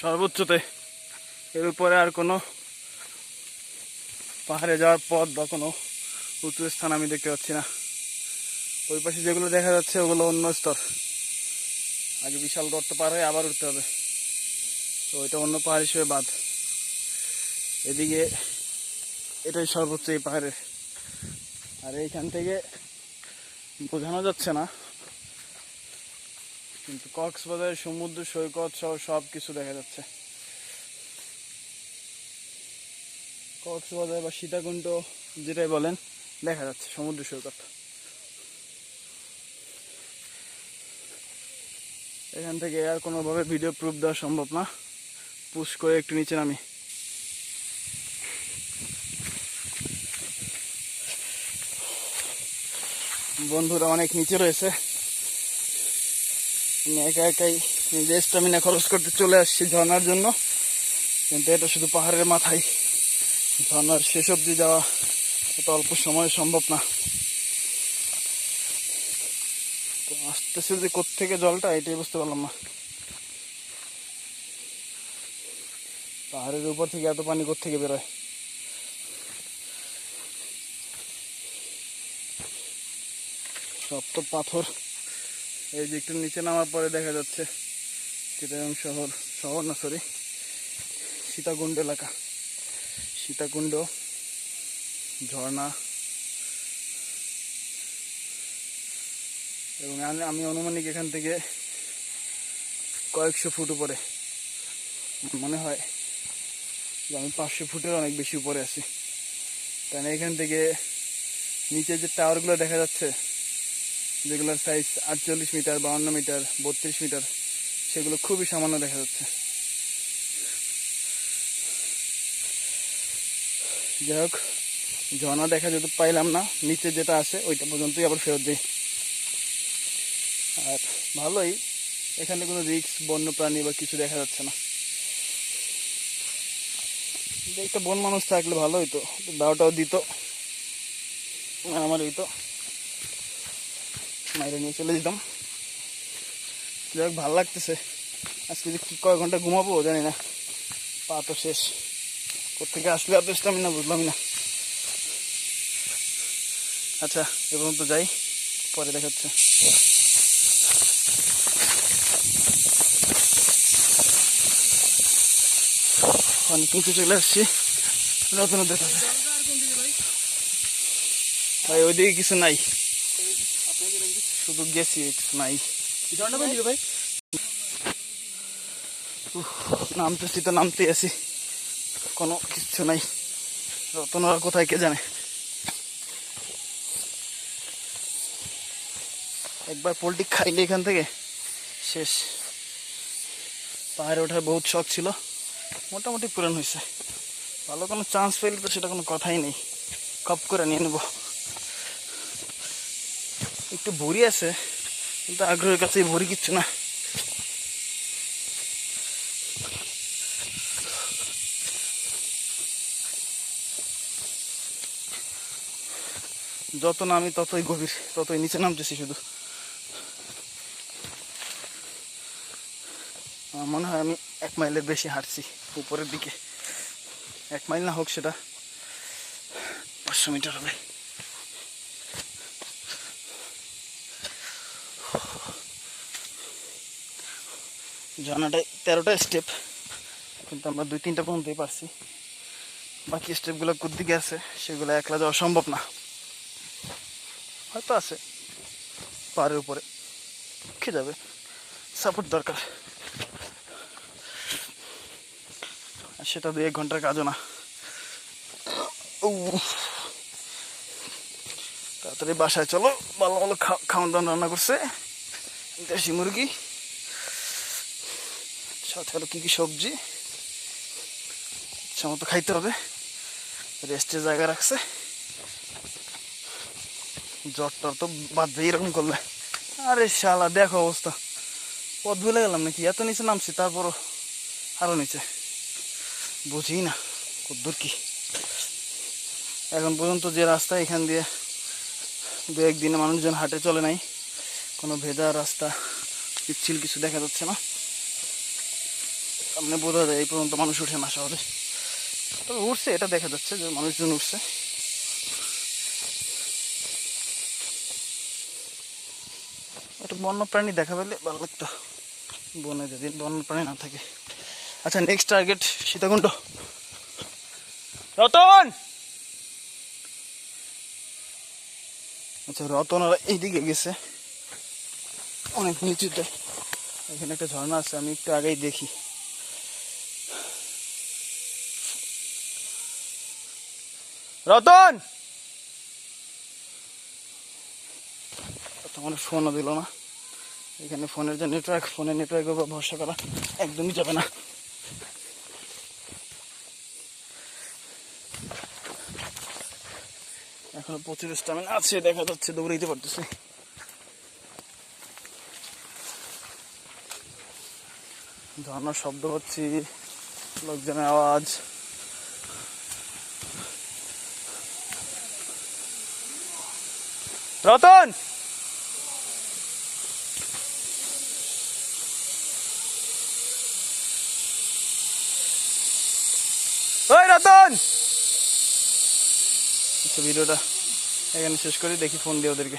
সর্বোচ্চতে। এর উপরে আর কোনো পাহাড়ে যাওয়ার পথ বা কোনো উঁচু স্থান আমি দেখতে পাচ্ছি না। ওই পাশে যেগুলো দেখা যাচ্ছে ওগুলো অন্য স্তর। আগে বিশাল গর্ত পার হয়ে আবার উঠতে হবে, তো ওইটা অন্য পাহাড় হিসেবে বাদ। এদিকে এটাই সর্বোচ্চ এই পাহাড়ের। আর এইখান থেকে বোঝানো যাচ্ছে না, কিন্তু কক্সবাজারের সমুদ্র সৈকত সহ সব কিছু দেখা যাচ্ছে। কক্সবাজার বা সীতাকুণ্ড যেটাই বলেন, দেখা যাচ্ছে সমুদ্র সৈকত। এখান থেকে আর কোনোভাবে ভিডিও প্রুফ দেওয়া সম্ভব না। পুশ করে একটু নিচে নামি। বন্ধুরা অনেক নিচে রয়েছে, আমি একা একাই নিজে স্টামিনা খরচ করতে চলে আসছি ঝর্ণার জন্য। কিন্তু এটা শুধু পাহাড়ের মাথায়, ঝর্ণার শেষ অবধি যাওয়া এত অল্প সময়ে সম্ভব না। তো আসতেছে যে কোত্থেকে জলটা, এটাই বুঝতে পারলাম না। পাহাড়ের উপর থেকে এত পানি কোত্থেকে বেরোয়। সব তো পাথর। এই যে একটু নিচে নামার পরে দেখা যাচ্ছে চিটাগাং শহর না সরি, সীতাকুণ্ড এলাকা। সীতাকুণ্ড ঝর্ণা, এবং আমি অনুমানিক এখান থেকে কয়েকশো ফুট উপরে, মনে হয় যে আমি 500 ফুটের অনেক বেশি উপরে আছি। কারণ এখান থেকে নিচে যে টাওয়ারগুলো দেখা যাচ্ছে, যেগুলোর সাইজ 48 মিটার, 52 মিটার, 32 মিটার, সেগুলো খুবই সামান্য দেখা যাচ্ছে। যাই হোক, ঝর্ণা দেখা যেতে পাইলাম না, নিচে যেটা আছে ওইটা পর্যন্তই আবার ফেরত দিই। আর ভালোই, এখানে কোনো রিস্ক, বন্য প্রাণী বা কিছু দেখা যাচ্ছে না। একটা বন মানুষ থাকলে ভালো হইতো, দাওটাও দিত, আমার হইতো, মাইরে নিয়ে চলে যেতাম। যাই হোক, ভালো লাগতেছে। আজকে যে কয় ঘন্টা ঘুমাবো জানি না, পা তো শেষ। কোথেকে আসলে এত স্টামিনা বুঝলাম না। আচ্ছা, এ পর্যন্ত যাই, পরে দেখাচ্ছে। অনেক নিচে চলে আসছি, নতুন দেখাচ্ছে। ভাই ওইদিকে কিছু নাই, শুধু গেছি, কিছু নাই। ভাই নামতেছি তো নামতে আছি, কোনো কিচ্ছু নাই। রতনরা কোথায় কে জানে। একবার পোল্ট্রি খাইলে এখান থেকে শেষ। পাহাড়ে ওঠার বহুত শখ ছিল, মোটামুটি পূরণ হয়েছে। ভালো কোনো চান্স পেলে তো সেটা কোনো কথাই নেই, কপ করে নিয়ে নেব। একটু ভরি আছে, কিন্তু আগ্রহের কাছে ভরি কিচ্ছু না। যত নামি ততই গভীর, ততই নিচে নামতেছি শুধু। আমার মনে হয় আমি 1 মাইলের বেশি হাঁটছি উপরের দিকে। 1 মাইল না হোক, সেটা 500 মিটার হবে। ঝর্ণাটায় 13টা স্টেপ, কিন্তু আমরা 2-3টা পর্যন্তই পারছি। বাকি স্টেপগুলো কোথেকে আছে সেগুলো একলা যাওয়া সম্ভব না। হয়তো আছে পাহাড়ের উপরে, উঠে যাবে, সাপোর্ট দরকার। আর সেটা 2-1 ঘন্টার কাজও না। তাড়াতাড়ি বাসায় চলো, ভালো ভালো খাওয়ান দাওয়ান রান্না করছে, দেশি মুরগি, সাথে আরো কি কি সবজি, ইচ্ছা মতো খাইতে হবে। রেস্টের জায়গা রাখছে, জ্বর টর তো বাঁধবে এরকম করলে। আরে শালা দেখো অবস্থা, পথ ভুলে গেলাম নাকি? এত নিচে নামছি তারপরও আরো নিচে, বুঝি না কদ্দূর কি। এখন পর্যন্ত যে রাস্তা, এখান দিয়ে 2-1 দিনে মানুষজন হাঁটে চলে নাই। কোনো ভেজা রাস্তা, পিচ্ছিল কিছু দেখা যাচ্ছে না। সামনে বোঝা যায় এই পর্যন্ত মানুষ উঠে না শহরে, তবে উঠছে, এটা দেখা যাচ্ছে যে মানুষজন উঠছে। একটা বন্য প্রাণী দেখা পেলে ভালো লাগতো, বনে যেদিন বন্য প্রাণী না থাকে। আচ্ছা, নেক্সট টার্গেট সীতাকুণ্ড। রতন, আচ্ছা রতন আর এইদিকে গেছে অনেক নিচুতে, এখানে একটা ঝর্ণা আছে, আমি একটু আগেই দেখি। রতন, তোমার ফোনও দিল না। এখানে ফোনের যে নেটওয়ার্ক, ফোনের নেটওয়ার্কের উপর ভরসা করা একদমই যাবে না। এখনো প্রচুর স্টামিনা আছে, দেখা যাচ্ছে দৌড়াইতে পারতেছি। ঝর্ণার শব্দ হচ্ছে, লোকজনের আওয়াজ। রতন, ওই রতন। আচ্ছা, ভিডিওটা এখানে শেষ করি, দেখি ফোন দিয়ে ওদেরকে।